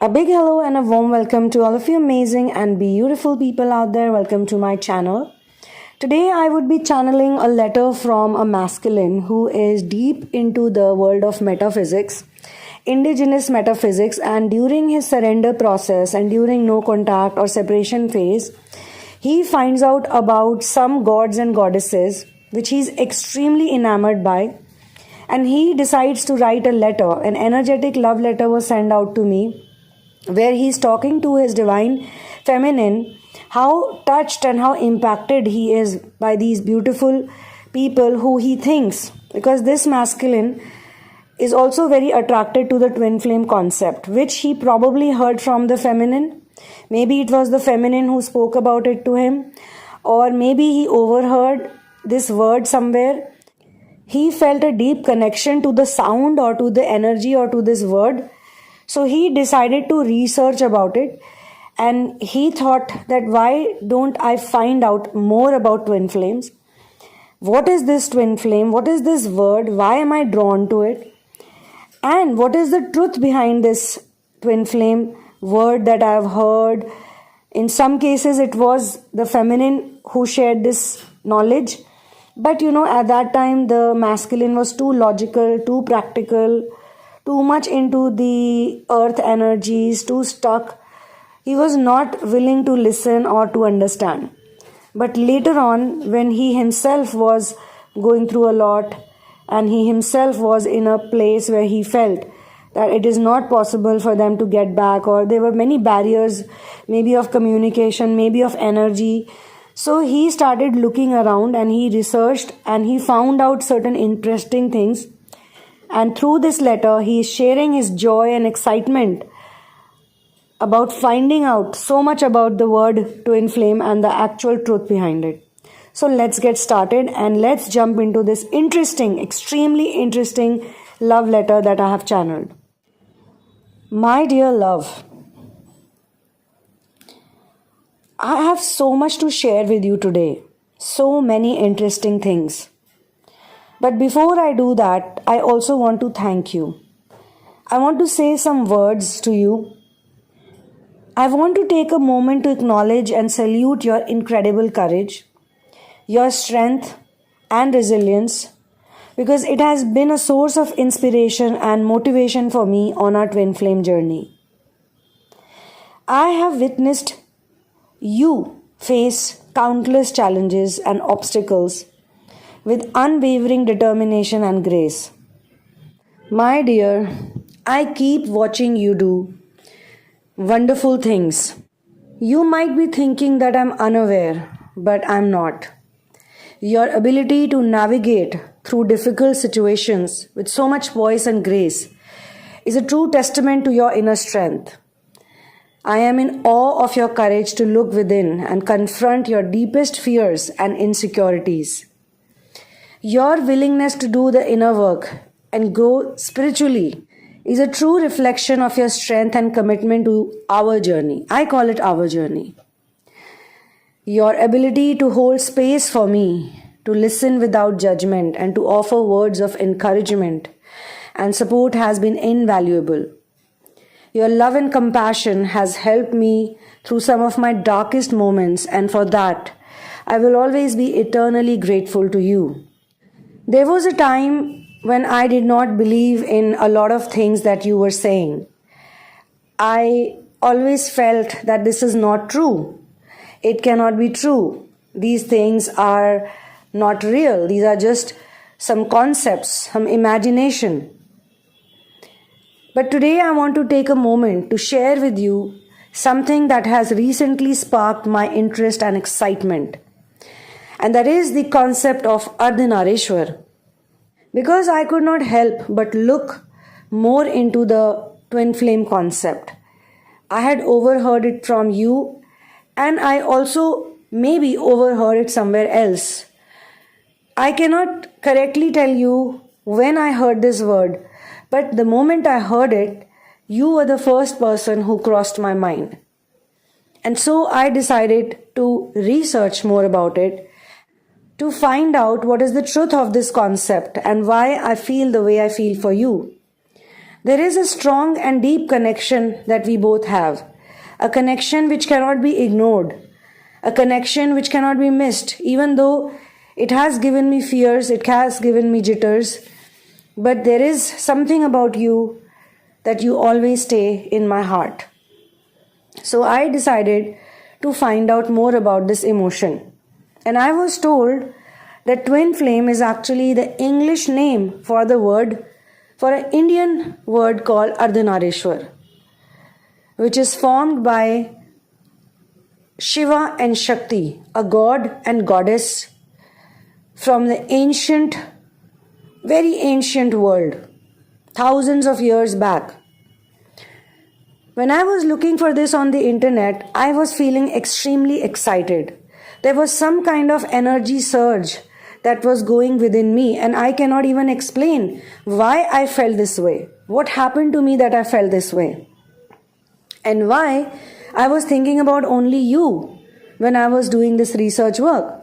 A big hello and a warm welcome to all of you amazing and beautiful people out there. Welcome to my channel. Today I would be channeling a letter from a masculine who is deep into the world of metaphysics, indigenous metaphysics, and during his surrender process and during no contact or separation phase, he finds out about some gods and goddesses which he is extremely enamored by, and he decides to write a letter. An energetic love letter was sent out to me where he's talking to his divine feminine, how touched and how impacted he is by these beautiful people who he thinks, because this masculine is also very attracted to the twin flame concept, which he probably heard from the feminine. Maybe it was the feminine who spoke about it to him, or maybe he overheard this word somewhere. He felt a deep connection to the sound or to the energy or to this word. So he decided to research about it, and he thought that why don't I find out more about twin flames? What is this twin flame? What is this word? Why am I drawn to it? And what is the truth behind this twin flame word that I have heard? In some cases it was the feminine who shared this knowledge, but at that time the masculine was too logical, too practical, too much into the earth energies, too stuck. He was not willing to listen or to understand. But later on, when he himself was going through a lot and he himself was in a place where he felt that it is not possible for them to get back, or there were many barriers, maybe of communication, maybe of energy. So he started looking around and he researched and he found out certain interesting things. And through this letter, he is sharing his joy and excitement about finding out so much about the word twin flame and the actual truth behind it. So let's get started and let's jump into this interesting, extremely interesting love letter that I have channeled. My dear love, I have so much to share with you today. So many interesting things. But before I do that, I also want to thank you. I want to say some words to you. I want to take a moment to acknowledge and salute your incredible courage, your strength and resilience, because it has been a source of inspiration and motivation for me on our twin flame journey. I have witnessed you face countless challenges and obstacles with unwavering determination and grace. My dear, I keep watching you do wonderful things. You might be thinking that I'm unaware, but I'm not. Your ability to navigate through difficult situations with so much poise and grace is a true testament to your inner strength. I am in awe of your courage to look within and confront your deepest fears and insecurities. Your willingness to do the inner work and grow spiritually is a true reflection of your strength and commitment to our journey. I call it our journey. Your ability to hold space for me, to listen without judgment, and to offer words of encouragement and support has been invaluable. Your love and compassion has helped me through some of my darkest moments, and for that, I will always be eternally grateful to you. There was a time when I did not believe in a lot of things that you were saying. I always felt that this is not true. It cannot be true. These things are not real. These are just some concepts, some imagination. But today I want to take a moment to share with you something that has recently sparked my interest and excitement. And that is the concept of Ardhanarishwar. Because I could not help but look more into the twin flame concept. I had overheard it from you, and I also maybe overheard it somewhere else. I cannot correctly tell you when I heard this word, but the moment I heard it, you were the first person who crossed my mind. And so I decided to research more about it, to find out what is the truth of this concept and why I feel the way I feel for you. There is a strong and deep connection that we both have, a connection which cannot be ignored, a connection which cannot be missed, even though it has given me fears, it has given me jitters, but there is something about you that you always stay in my heart. So I decided to find out more about this emotion. And I was told that twin flame is actually the English name for an Indian word called Ardhanarishwar, which is formed by Shiva and Shakti, a god and goddess from the ancient, very ancient world, thousands of years back. When I was looking for this on the internet, I was feeling extremely excited. There was some kind of energy surge that was going within me, and I cannot even explain why I felt this way. What happened to me that I felt this way? And why I was thinking about only you when I was doing this research work.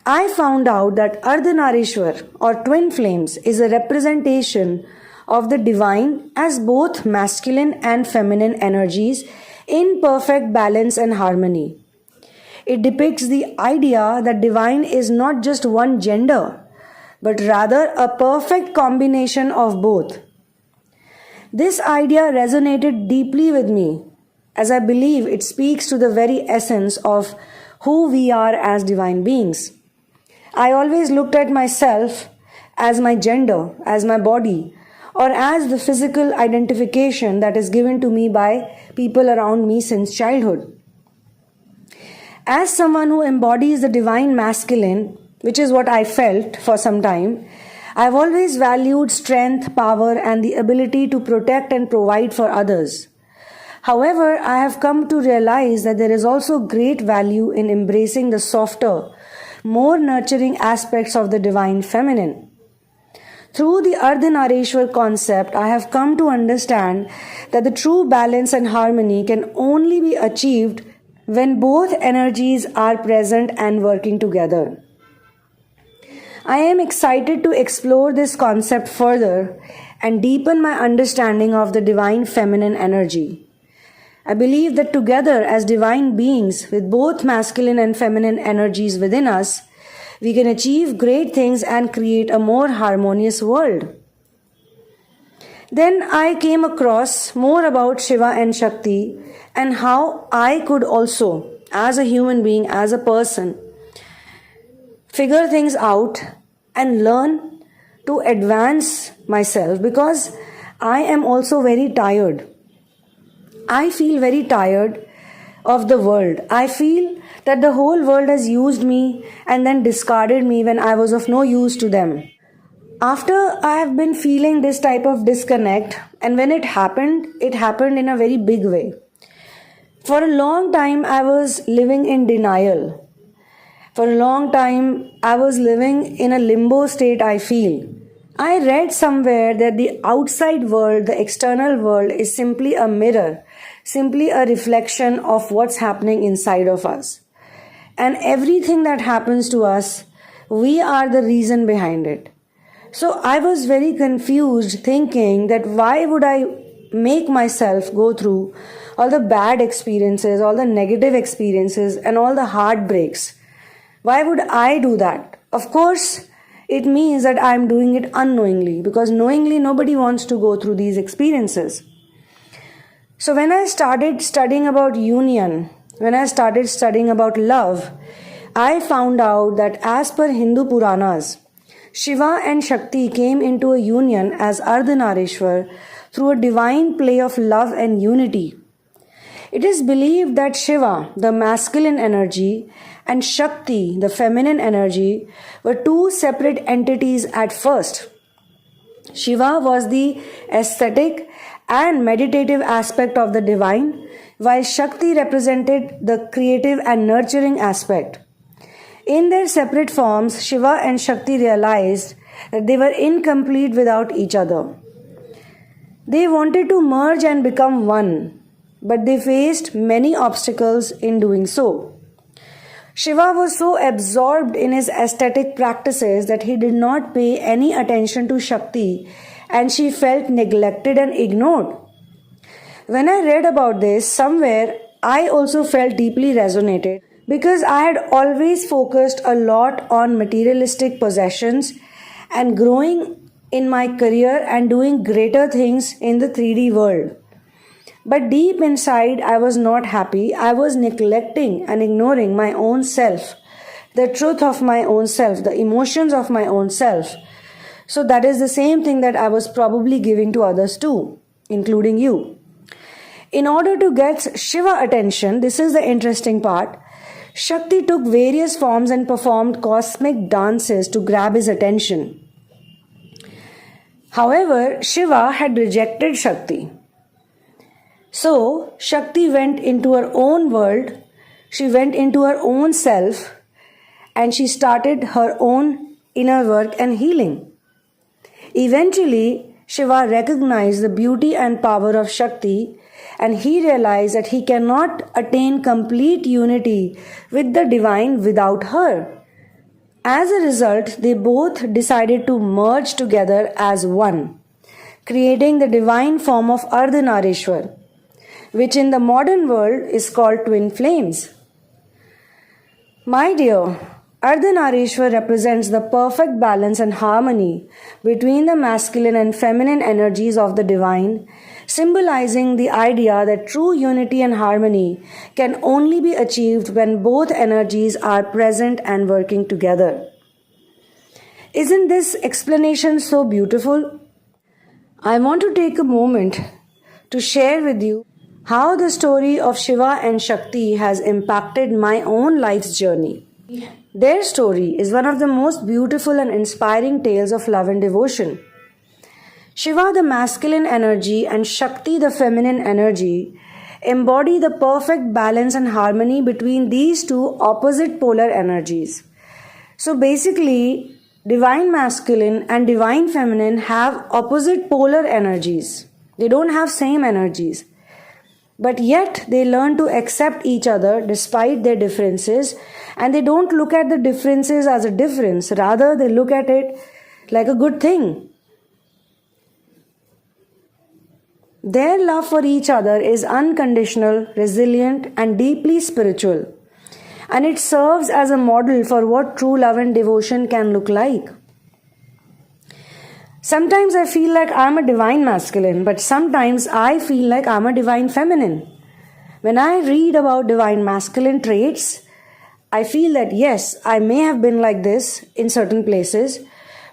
I found out that Ardhanarishwar or twin flames is a representation of the divine as both masculine and feminine energies in perfect balance and harmony. It depicts the idea that divine is not just one gender, but rather a perfect combination of both. This idea resonated deeply with me, as I believe it speaks to the very essence of who we are as divine beings. I always looked at myself as my gender, as my body, or as the physical identification that is given to me by people around me since childhood. As someone who embodies the divine masculine, which is what I felt for some time, I've always valued strength, power, and the ability to protect and provide for others. However, I have come to realize that there is also great value in embracing the softer, more nurturing aspects of the divine feminine. Through the Ardhanarishwar concept, I have come to understand that the true balance and harmony can only be achieved when both energies are present and working together. I am excited to explore this concept further and deepen my understanding of the divine feminine energy. I believe that together as divine beings with both masculine and feminine energies within us, we can achieve great things and create a more harmonious world. Then I came across more about Shiva and Shakti and how I could also, as a human being, as a person, figure things out and learn to advance myself, because I am also very tired. I feel very tired of the world. I feel that the whole world has used me and then discarded me when I was of no use to them. After I have been feeling this type of disconnect, and when it happened in a very big way. For a long time, I was living in denial. For a long time, I was living in a limbo state, I feel. I read somewhere that the outside world, the external world, is simply a mirror, simply a reflection of what's happening inside of us. And everything that happens to us, we are the reason behind it. So I was very confused, thinking that why would I make myself go through all the bad experiences, all the negative experiences, and all the heartbreaks? Why would I do that? Of course, it means that I am doing it unknowingly, because knowingly nobody wants to go through these experiences. So when I started studying about union, when I started studying about love, I found out that as per Hindu Puranas, Shiva and Shakti came into a union as Ardhanarishwar through a divine play of love and unity. It is believed that Shiva, the masculine energy, and Shakti, the feminine energy, were two separate entities at first. Shiva was the aesthetic and meditative aspect of the divine, while Shakti represented the creative and nurturing aspect. In their separate forms, Shiva and Shakti realized that they were incomplete without each other. They wanted to merge and become one, but they faced many obstacles in doing so. Shiva was so absorbed in his aesthetic practices that he did not pay any attention to Shakti and she felt neglected and ignored. When I read about this somewhere, I also felt deeply resonated because I had always focused a lot on materialistic possessions and growing in my career and doing greater things in the 3D world. But deep inside, I was not happy. I was neglecting and ignoring my own self, the truth of my own self, the emotions of my own self. So that is the same thing that I was probably giving to others too, including you. In order to get Shiva attention, this is the interesting part, Shakti took various forms and performed cosmic dances to grab his attention. However, Shiva had rejected Shakti. So, Shakti went into her own world, she went into her own self, and she started her own inner work and healing. Eventually, Shiva recognized the beauty and power of Shakti, and he realized that he cannot attain complete unity with the divine without her. As a result, they both decided to merge together as one, creating the divine form of Ardhanarishwar, which in the modern world is called Twinflames. My dear, Ardhanarishwar represents the perfect balance and harmony between the masculine and feminine energies of the divine, symbolizing the idea that true unity and harmony can only be achieved when both energies are present and working together. Isn't this explanation so beautiful? I want to take a moment to share with you how the story of Shiva and Shakti has impacted my own life's journey. Their story is one of the most beautiful and inspiring tales of love and devotion. Shiva, the masculine energy, and Shakti, the feminine energy, embody the perfect balance and harmony between these two opposite polar energies. So basically, divine masculine and divine feminine have opposite polar energies. They don't have same energies. But yet they learn to accept each other despite their differences, and they don't look at the differences as a difference. Rather, they look at it like a good thing. Their love for each other is unconditional, resilient, and deeply spiritual. And it serves as a model for what true love and devotion can look like. Sometimes I feel like I'm a divine masculine, but sometimes I feel like I'm a divine feminine. When I read about divine masculine traits, I feel that yes, I may have been like this in certain places,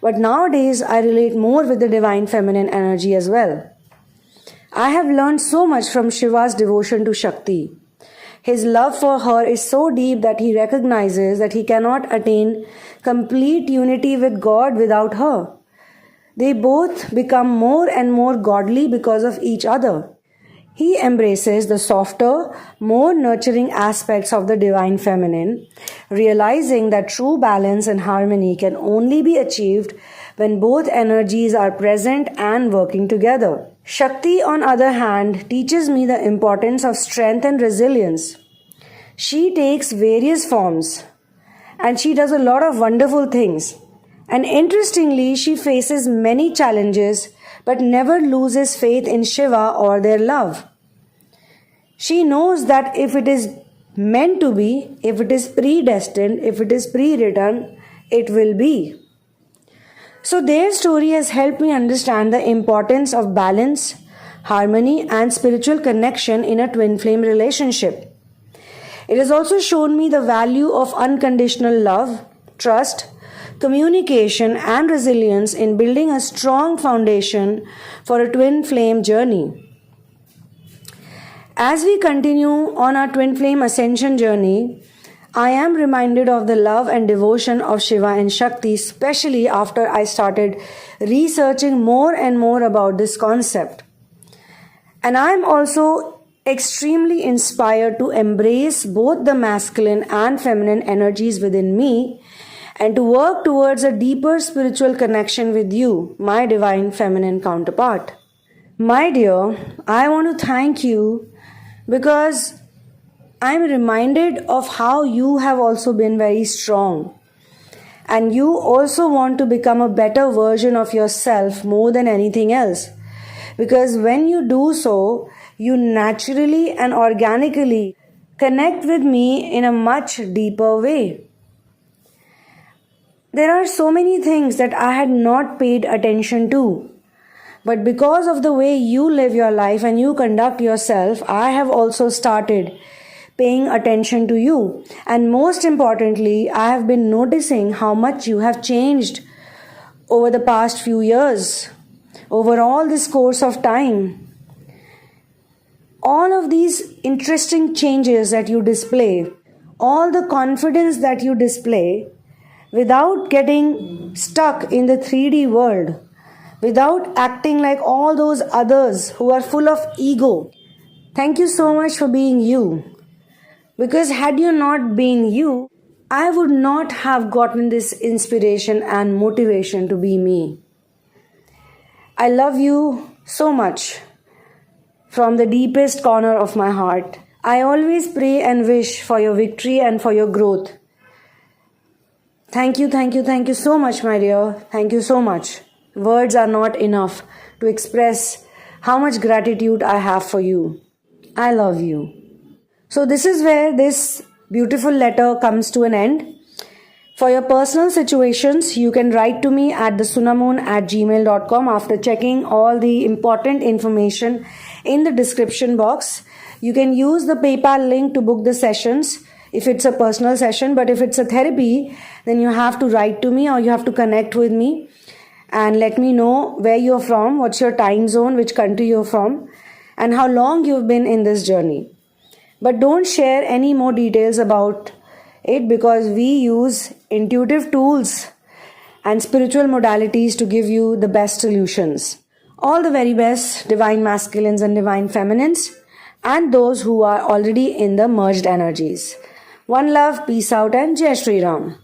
but nowadays I relate more with the divine feminine energy as well. I have learned so much from Shiva's devotion to Shakti. His love for her is so deep that he recognizes that he cannot attain complete unity with God without her. They both become more and more godly because of each other. He embraces the softer, more nurturing aspects of the divine feminine, realizing that true balance and harmony can only be achieved when both energies are present and working together. Shakti, on other hand, teaches me the importance of strength and resilience. She takes various forms and she does a lot of wonderful things. And interestingly, she faces many challenges but never loses faith in Shiva or their love. She knows that if it is meant to be, if it is predestined, if it is pre-written, it will be. So their story has helped me understand the importance of balance, harmony, and spiritual connection in a twin flame relationship. It has also shown me the value of unconditional love, trust, communication, and resilience in building a strong foundation for a twin flame journey. As we continue on our twin flame ascension journey, I am reminded of the love and devotion of Shiva and Shakti, especially after I started researching more and more about this concept. And I am also extremely inspired to embrace both the masculine and feminine energies within me and to work towards a deeper spiritual connection with you, my divine feminine counterpart. My dear, I want to thank you because I'm reminded of how you have also been very strong. And you also want to become a better version of yourself more than anything else. Because when you do so, you naturally and organically connect with me in a much deeper way. There are so many things that I had not paid attention to. But because of the way you live your life and you conduct yourself, I have also started paying attention to you. And most importantly, I have been noticing how much you have changed over the past few years, over all this course of time. All of these interesting changes that you display, all the confidence that you display, without getting stuck in the 3D world, without acting like all those others who are full of ego. Thank you so much for being you. Because had you not been you, I would not have gotten this inspiration and motivation to be me. I love you so much from the deepest corner of my heart. I always pray and wish for your victory and for your growth. Thank you so much, my dear. Thank you so much. Words are not enough to express how much gratitude I have for you. I love you. So this is where this beautiful letter comes to an end. For your personal situations, you can write to me at thesunamoon@gmail.com after checking all the important information in the description box. You can use the PayPal link to book the sessions if it's a personal session, but if it's a therapy, then you have to write to me or you have to connect with me and let me know where you're from, what's your time zone, which country you're from, and how long you've been in this journey. But don't share any more details about it because we use intuitive tools and spiritual modalities to give you the best solutions. All the very best, divine masculines and divine feminines, and those who are already in the merged energies. One love, peace out, and Jai Shri Ram.